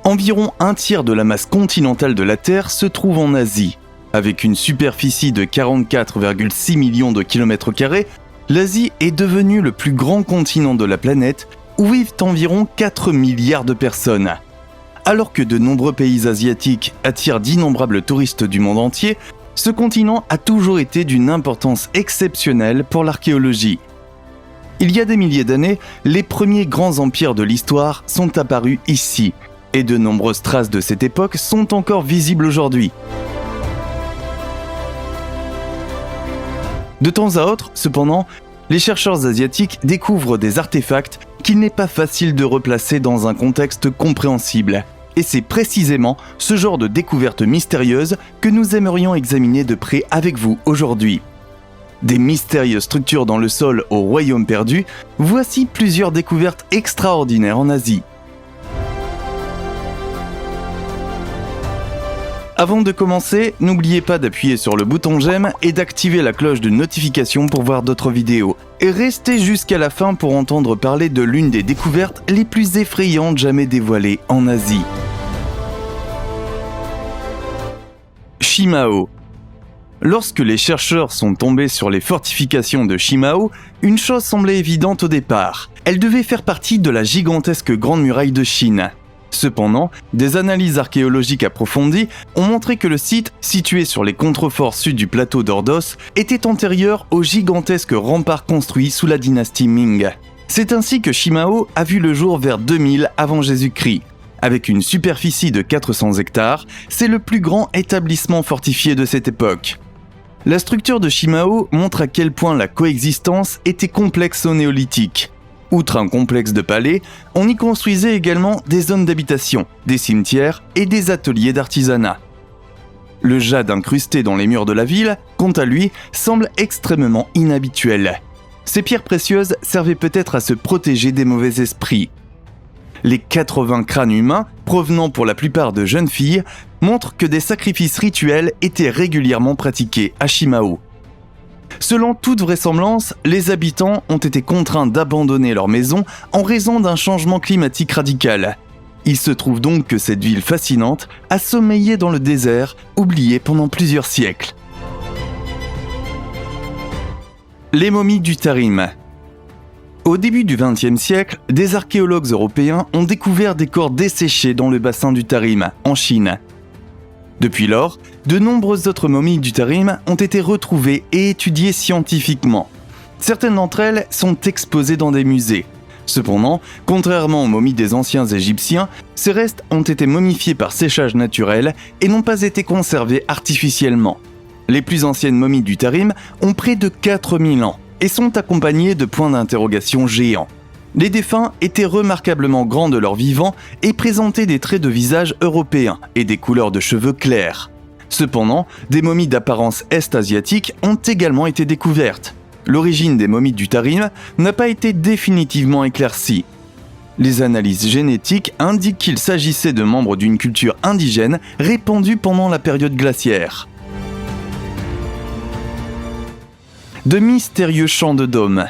Environ un tiers de la masse continentale de la Terre se trouve en Asie. Avec une superficie de 44,6 millions de kilomètres carrés, l'Asie est devenue le plus grand continent de la planète où vivent environ 4 milliards de personnes. Alors que de nombreux pays asiatiques attirent d'innombrables touristes du monde entier, ce continent a toujours été d'une importance exceptionnelle pour l'archéologie. Il y a des milliers d'années, les premiers grands empires de l'histoire sont apparus ici, et de nombreuses traces de cette époque sont encore visibles aujourd'hui. De temps à autre, cependant, les chercheurs asiatiques découvrent des artefacts qu'il n'est pas facile de replacer dans un contexte compréhensible. Et c'est précisément ce genre de découverte mystérieuse que nous aimerions examiner de près avec vous aujourd'hui. Des mystérieuses structures dans le sol au Royaume perdu, voici plusieurs découvertes extraordinaires en Asie. Avant de commencer, n'oubliez pas d'appuyer sur le bouton j'aime et d'activer la cloche de notification pour voir d'autres vidéos. Et restez jusqu'à la fin pour entendre parler de l'une des découvertes les plus effrayantes jamais dévoilées en Asie. Shimao. Lorsque les chercheurs sont tombés sur les fortifications de Shimao, une chose semblait évidente au départ. Elle devait faire partie de la gigantesque Grande Muraille de Chine. Cependant, des analyses archéologiques approfondies ont montré que le site, situé sur les contreforts sud du plateau d'Ordos, était antérieur au gigantesque rempart construit sous la dynastie Ming. C'est ainsi que Shimao a vu le jour vers 2000 avant Jésus-Christ. Avec une superficie de 400 hectares, c'est le plus grand établissement fortifié de cette époque. La structure de Shimao montre à quel point la coexistence était complexe au néolithique. Outre un complexe de palais, on y construisait également des zones d'habitation, des cimetières et des ateliers d'artisanat. Le jade incrusté dans les murs de la ville, quant à lui, semble extrêmement inhabituel. Ces pierres précieuses servaient peut-être à se protéger des mauvais esprits. Les 80 crânes humains, provenant pour la plupart de jeunes filles, montrent que des sacrifices rituels étaient régulièrement pratiqués à Shimao. Selon toute vraisemblance, les habitants ont été contraints d'abandonner leur maison en raison d'un changement climatique radical. Il se trouve donc que cette ville fascinante a sommeillé dans le désert, oubliée pendant plusieurs siècles. Les momies du Tarim. Au début du XXe siècle, des archéologues européens ont découvert des corps desséchés dans le bassin du Tarim, en Chine. Depuis lors, de nombreuses autres momies du Tarim ont été retrouvées et étudiées scientifiquement. Certaines d'entre elles sont exposées dans des musées. Cependant, contrairement aux momies des anciens Égyptiens, ces restes ont été momifiés par séchage naturel et n'ont pas été conservés artificiellement. Les plus anciennes momies du Tarim ont près de 4000 ans et sont accompagnées de points d'interrogation géants. Les défunts étaient remarquablement grands de leur vivant et présentaient des traits de visage européens et des couleurs de cheveux clairs. Cependant, des momies d'apparence est-asiatique ont également été découvertes. L'origine des momies du Tarim n'a pas été définitivement éclaircie. Les analyses génétiques indiquent qu'il s'agissait de membres d'une culture indigène répandue pendant la période glaciaire. De mystérieux champs de dômes.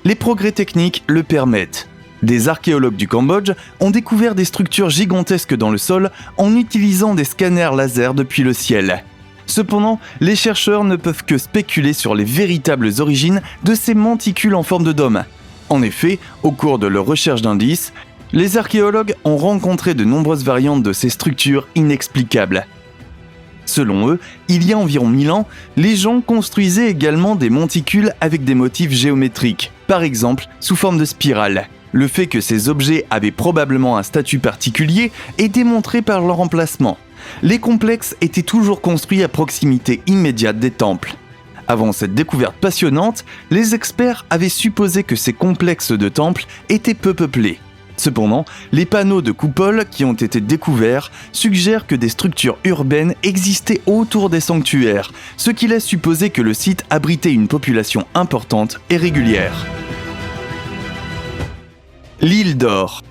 Les progrès techniques le permettent. Des archéologues du Cambodge ont découvert des structures gigantesques dans le sol en utilisant des scanners laser depuis le ciel. Cependant, les chercheurs ne peuvent que spéculer sur les véritables origines de ces monticules en forme de dôme. En effet, au cours de leurs recherches d'indices, les archéologues ont rencontré de nombreuses variantes de ces structures inexplicables. Selon eux, il y a environ 1000 ans, les gens construisaient également des monticules avec des motifs géométriques, par exemple sous forme de spirale. Le fait que ces objets avaient probablement un statut particulier est démontré par leur emplacement. Les complexes étaient toujours construits à proximité immédiate des temples. Avant cette découverte passionnante, les experts avaient supposé que ces complexes de temples étaient peu peuplés. Cependant, les panneaux de coupole qui ont été découverts suggèrent que des structures urbaines existaient autour des sanctuaires, ce qui laisse supposer que le site abritait une population importante et régulière. L'île d'or.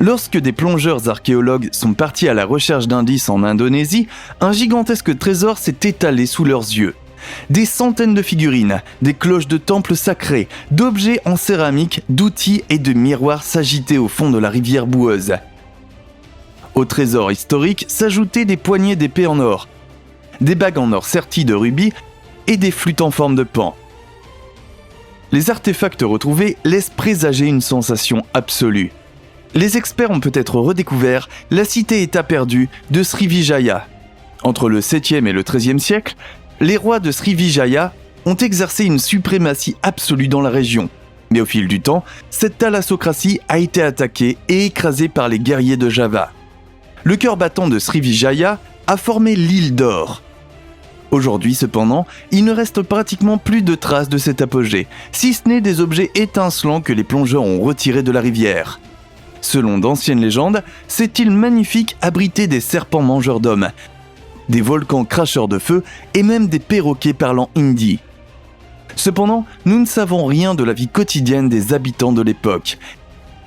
Lorsque des plongeurs archéologues sont partis à la recherche d'indices en Indonésie, un gigantesque trésor s'est étalé sous leurs yeux. Des centaines de figurines, des cloches de temples sacrés, d'objets en céramique, d'outils et de miroirs s'agitaient au fond de la rivière boueuse. Au trésor historique s'ajoutaient des poignées d'épée en or, des bagues en or serties de rubis et des flûtes en forme de pan. Les artefacts retrouvés laissent présager une sensation absolue. Les experts ont peut-être redécouvert la cité-État perdue de Srivijaya. Entre le 7e et le 13e siècle, les rois de Srivijaya ont exercé une suprématie absolue dans la région. Mais au fil du temps, cette thalassocratie a été attaquée et écrasée par les guerriers de Java. Le cœur battant de Srivijaya a formé l'île d'Or. Aujourd'hui, cependant, il ne reste pratiquement plus de traces de cet apogée, si ce n'est des objets étincelants que les plongeurs ont retirés de la rivière. Selon d'anciennes légendes, cette île magnifique abritait des serpents mangeurs d'hommes, des volcans cracheurs de feu et même des perroquets parlant hindi. Cependant, nous ne savons rien de la vie quotidienne des habitants de l'époque,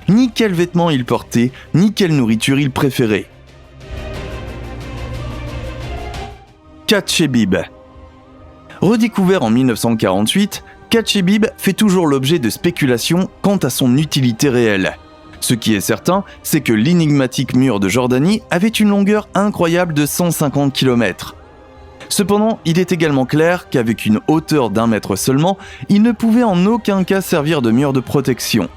ni quels vêtements ils portaient, ni quelle nourriture ils préféraient. Katchebib. Redécouvert en 1948, Katchebib fait toujours l'objet de spéculations quant à son utilité réelle. Ce qui est certain, c'est que l'énigmatique mur de Jordanie avait une longueur incroyable de 150 km. Cependant, il est également clair qu'avec une hauteur d'1 mètre seulement, il ne pouvait en aucun cas servir de mur de protection.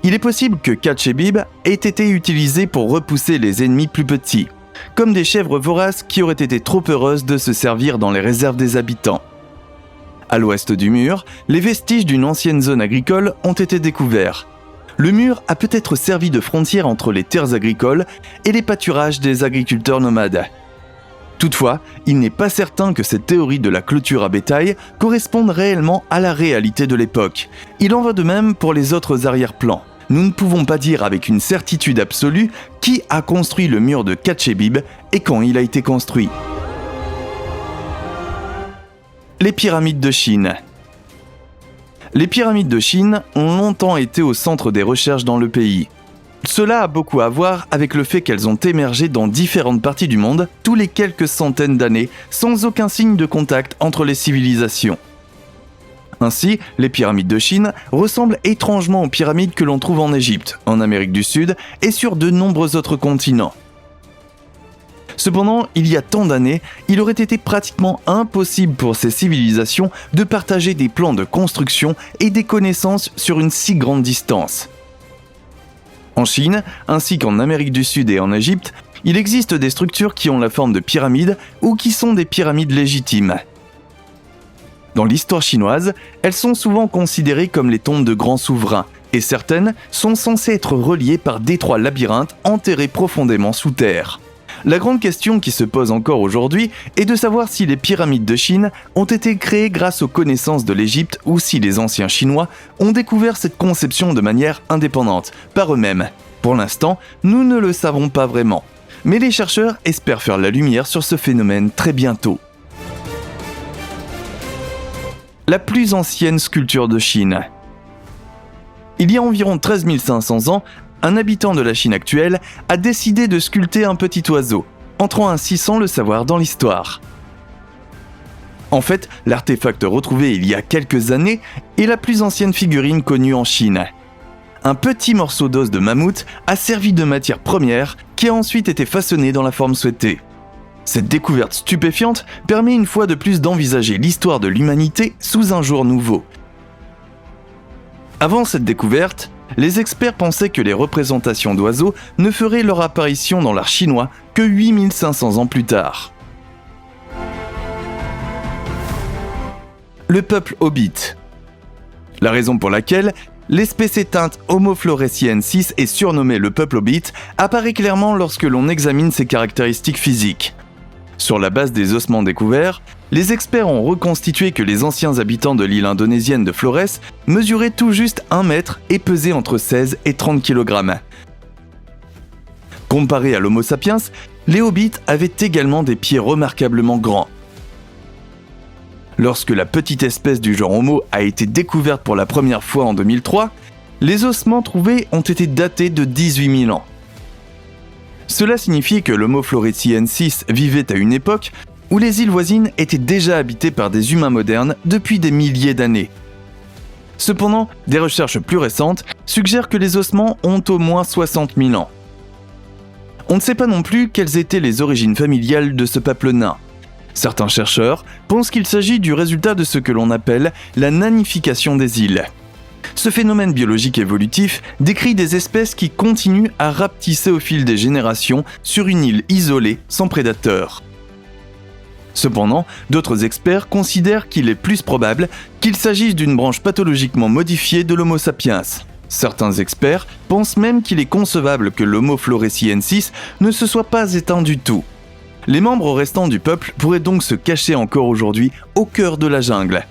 Il est possible que Katchebib ait été utilisé pour repousser les ennemis plus petits, comme des chèvres voraces qui auraient été trop heureuses de se servir dans les réserves des habitants. À l'ouest du mur, les vestiges d'une ancienne zone agricole ont été découverts. Le mur a peut-être servi de frontière entre les terres agricoles et les pâturages des agriculteurs nomades. Toutefois, il n'est pas certain que cette théorie de la clôture à bétail corresponde réellement à la réalité de l'époque. Il en va de même pour les autres arrière-plans. Nous ne pouvons pas dire avec une certitude absolue qui a construit le mur de Katchebib et quand il a été construit. Les pyramides de Chine. Les pyramides de Chine ont longtemps été au centre des recherches dans le pays. Cela a beaucoup à voir avec le fait qu'elles ont émergé dans différentes parties du monde tous les quelques centaines d'années sans aucun signe de contact entre les civilisations. Ainsi, les pyramides de Chine ressemblent étrangement aux pyramides que l'on trouve en Égypte, en Amérique du Sud et sur de nombreux autres continents. Cependant, il y a tant d'années, il aurait été pratiquement impossible pour ces civilisations de partager des plans de construction et des connaissances sur une si grande distance. En Chine, ainsi qu'en Amérique du Sud et en Égypte, il existe des structures qui ont la forme de pyramides ou qui sont des pyramides légitimes. Dans l'histoire chinoise, elles sont souvent considérées comme les tombes de grands souverains, et certaines sont censées être reliées par d'étroits labyrinthes enterrés profondément sous terre. La grande question qui se pose encore aujourd'hui est de savoir si les pyramides de Chine ont été créées grâce aux connaissances de l'Égypte ou si les anciens Chinois ont découvert cette conception de manière indépendante, par eux-mêmes. Pour l'instant, nous ne le savons pas vraiment. Mais les chercheurs espèrent faire la lumière sur ce phénomène très bientôt. La plus ancienne sculpture de Chine. Il y a environ 13 500 ans, un habitant de la Chine actuelle a décidé de sculpter un petit oiseau, entrant ainsi sans le savoir dans l'histoire. En fait, l'artefact retrouvé il y a quelques années est la plus ancienne figurine connue en Chine. Un petit morceau d'os de mammouth a servi de matière première qui a ensuite été façonné dans la forme souhaitée. Cette découverte stupéfiante permet une fois de plus d'envisager l'histoire de l'humanité sous un jour nouveau. Avant cette découverte, les experts pensaient que les représentations d'oiseaux ne feraient leur apparition dans l'art chinois que 8500 ans plus tard. Le peuple hobbit. La raison pour laquelle l'espèce éteinte Homo floresiensis est surnommée le peuple hobbit apparaît clairement lorsque l'on examine ses caractéristiques physiques. Sur la base des ossements découverts, les experts ont reconstitué que les anciens habitants de l'île indonésienne de Flores mesuraient tout juste 1 mètre et pesaient entre 16 et 30 kg. Comparés à l'Homo sapiens, les hobbits avaient également des pieds remarquablement grands. Lorsque la petite espèce du genre Homo a été découverte pour la première fois en 2003, les ossements trouvés ont été datés de 18 000 ans. Cela signifiait que l'Homo floresiensis vivait à une époque où les îles voisines étaient déjà habitées par des humains modernes depuis des milliers d'années. Cependant, des recherches plus récentes suggèrent que les ossements ont au moins 60 000 ans. On ne sait pas non plus quelles étaient les origines familiales de ce peuple nain. Certains chercheurs pensent qu'il s'agit du résultat de ce que l'on appelle la nanification des îles. Ce phénomène biologique évolutif décrit des espèces qui continuent à rapetisser au fil des générations sur une île isolée sans prédateurs. Cependant, d'autres experts considèrent qu'il est plus probable qu'il s'agisse d'une branche pathologiquement modifiée de l'Homo sapiens. Certains experts pensent même qu'il est concevable que l'Homo floresiensis ne se soit pas éteint du tout. Les membres restants du peuple pourraient donc se cacher encore aujourd'hui au cœur de la jungle.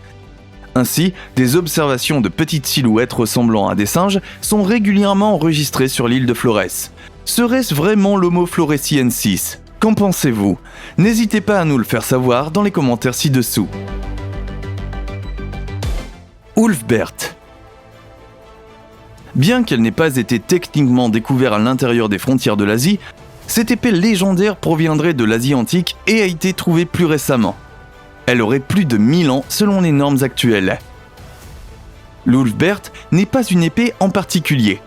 Ainsi, des observations de petites silhouettes ressemblant à des singes sont régulièrement enregistrées sur l'île de Flores. Serait-ce vraiment l'Homo floresiensis ? Qu'en pensez-vous ? N'hésitez pas à nous le faire savoir dans les commentaires ci-dessous. Ulfbert. Bien qu'elle n'ait pas été techniquement découverte à l'intérieur des frontières de l'Asie, cette épée légendaire proviendrait de l'Asie antique et a été trouvée plus récemment. Elle aurait plus de 1000 ans selon les normes actuelles. L'Ulfbert n'est pas une épée en particulier.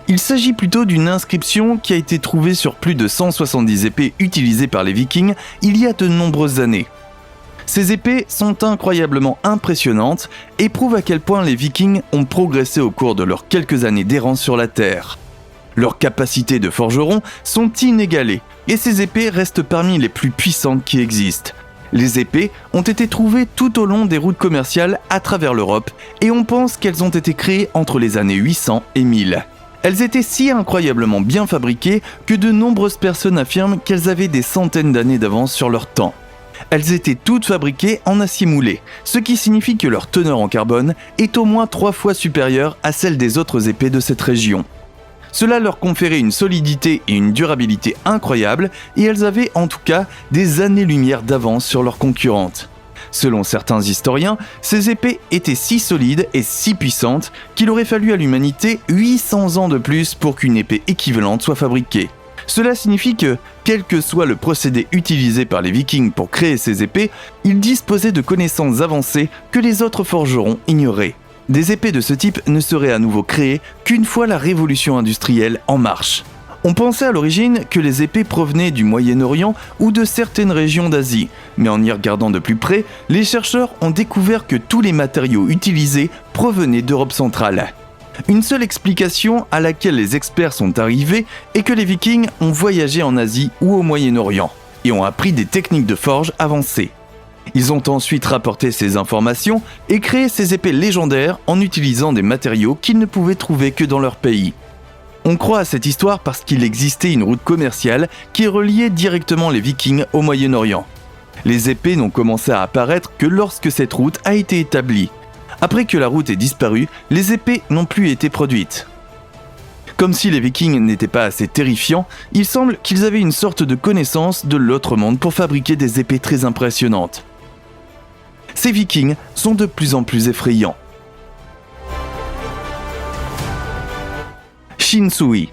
Il s'agit plutôt d'une inscription qui a été trouvée sur plus de 170 épées utilisées par les Vikings il y a de nombreuses années. Ces épées sont incroyablement impressionnantes et prouvent à quel point les Vikings ont progressé au cours de leurs quelques années d'errance sur la Terre. Leurs capacités de forgerons sont inégalées et ces épées restent parmi les plus puissantes qui existent. Les épées ont été trouvées tout au long des routes commerciales à travers l'Europe et on pense qu'elles ont été créées entre les années 800 et 1000. Elles étaient si incroyablement bien fabriquées que de nombreuses personnes affirment qu'elles avaient des centaines d'années d'avance sur leur temps. Elles étaient toutes fabriquées en acier moulé, ce qui signifie que leur teneur en carbone est au moins 3 fois supérieure à celle des autres épées de cette région. Cela leur conférait une solidité et une durabilité incroyables et elles avaient en tout cas des années-lumière d'avance sur leurs concurrentes. Selon certains historiens, ces épées étaient si solides et si puissantes qu'il aurait fallu à l'humanité 800 ans de plus pour qu'une épée équivalente soit fabriquée. Cela signifie que, quel que soit le procédé utilisé par les Vikings pour créer ces épées, ils disposaient de connaissances avancées que les autres forgerons ignoraient. Des épées de ce type ne seraient à nouveau créées qu'une fois la révolution industrielle en marche. On pensait à l'origine que les épées provenaient du Moyen-Orient ou de certaines régions d'Asie, mais en y regardant de plus près, les chercheurs ont découvert que tous les matériaux utilisés provenaient d'Europe centrale. Une seule explication à laquelle les experts sont arrivés est que les Vikings ont voyagé en Asie ou au Moyen-Orient et ont appris des techniques de forge avancées. Ils ont ensuite rapporté ces informations et créé ces épées légendaires en utilisant des matériaux qu'ils ne pouvaient trouver que dans leur pays. On croit à cette histoire parce qu'il existait une route commerciale qui reliait directement les Vikings au Moyen-Orient. Les épées n'ont commencé à apparaître que lorsque cette route a été établie. Après que la route ait disparu, les épées n'ont plus été produites. Comme si les Vikings n'étaient pas assez terrifiants, il semble qu'ils avaient une sorte de connaissance de l'autre monde pour fabriquer des épées très impressionnantes. Ces Vikings sont de plus en plus effrayants. Shin-Sui.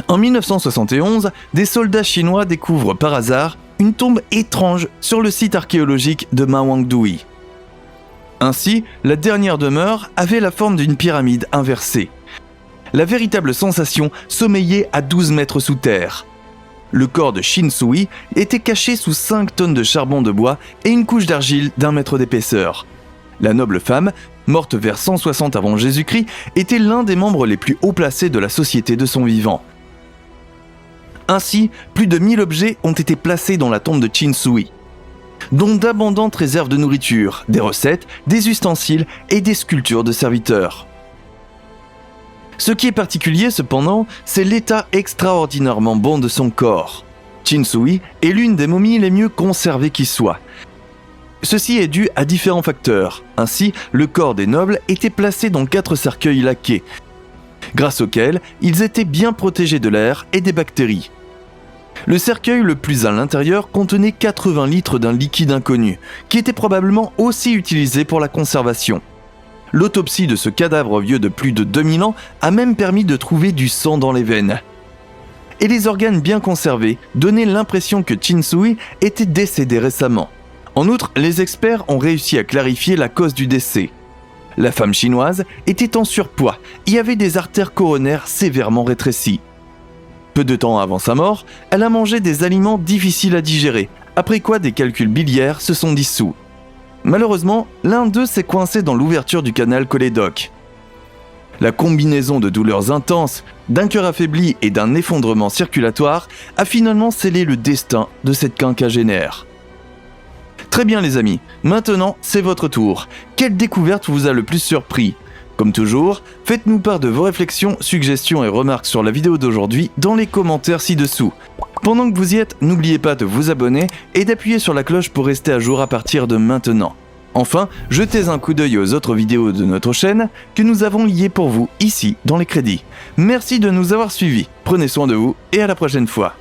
En 1971, des soldats chinois découvrent par hasard une tombe étrange sur le site archéologique de Mawangdui. Ainsi, la dernière demeure avait la forme d'une pyramide inversée. La véritable sensation sommeillait à 12 mètres sous terre. Le corps de Shin-Sui était caché sous 5 tonnes de charbon de bois et une couche d'argile d'1 mètre d'épaisseur. La noble femme, morte vers 160 avant Jésus-Christ, était l'un des membres les plus haut placés de la société de son vivant. Ainsi, plus de 1000 objets ont été placés dans la tombe de Shin-Sui, dont d'abondantes réserves de nourriture, des recettes, des ustensiles et des sculptures de serviteurs. Ce qui est particulier cependant, c'est l'état extraordinairement bon de son corps. Shin-Sui est l'une des momies les mieux conservées qui soient. Ceci est dû à différents facteurs. Ainsi, le corps des nobles était placé dans 4 cercueils laqués, grâce auxquels ils étaient bien protégés de l'air et des bactéries. Le cercueil le plus à l'intérieur contenait 80 litres d'un liquide inconnu, qui était probablement aussi utilisé pour la conservation. L'autopsie de ce cadavre vieux de plus de 2000 ans a même permis de trouver du sang dans les veines. et les organes bien conservés donnaient l'impression que Chin Sui était décédé récemment. En outre, les experts ont réussi à clarifier la cause du décès. La femme chinoise était en surpoids et avait des artères coronaires sévèrement rétrécies. Peu de temps avant sa mort, elle a mangé des aliments difficiles à digérer, après quoi des calculs biliaires se sont dissous. Malheureusement, l'un d'eux s'est coincé dans l'ouverture du canal cholédoque. La combinaison de douleurs intenses, d'un cœur affaibli et d'un effondrement circulatoire a finalement scellé le destin de cette quinquagénaire. Très bien les amis, maintenant c'est votre tour. Quelle découverte vous a le plus surpris ? Comme toujours, faites-nous part de vos réflexions, suggestions et remarques sur la vidéo d'aujourd'hui dans les commentaires ci-dessous. Pendant que vous y êtes, n'oubliez pas de vous abonner et d'appuyer sur la cloche pour rester à jour à partir de maintenant. Enfin, jetez un coup d'œil aux autres vidéos de notre chaîne que nous avons liées pour vous ici dans les crédits. Merci de nous avoir suivis, prenez soin de vous et à la prochaine fois.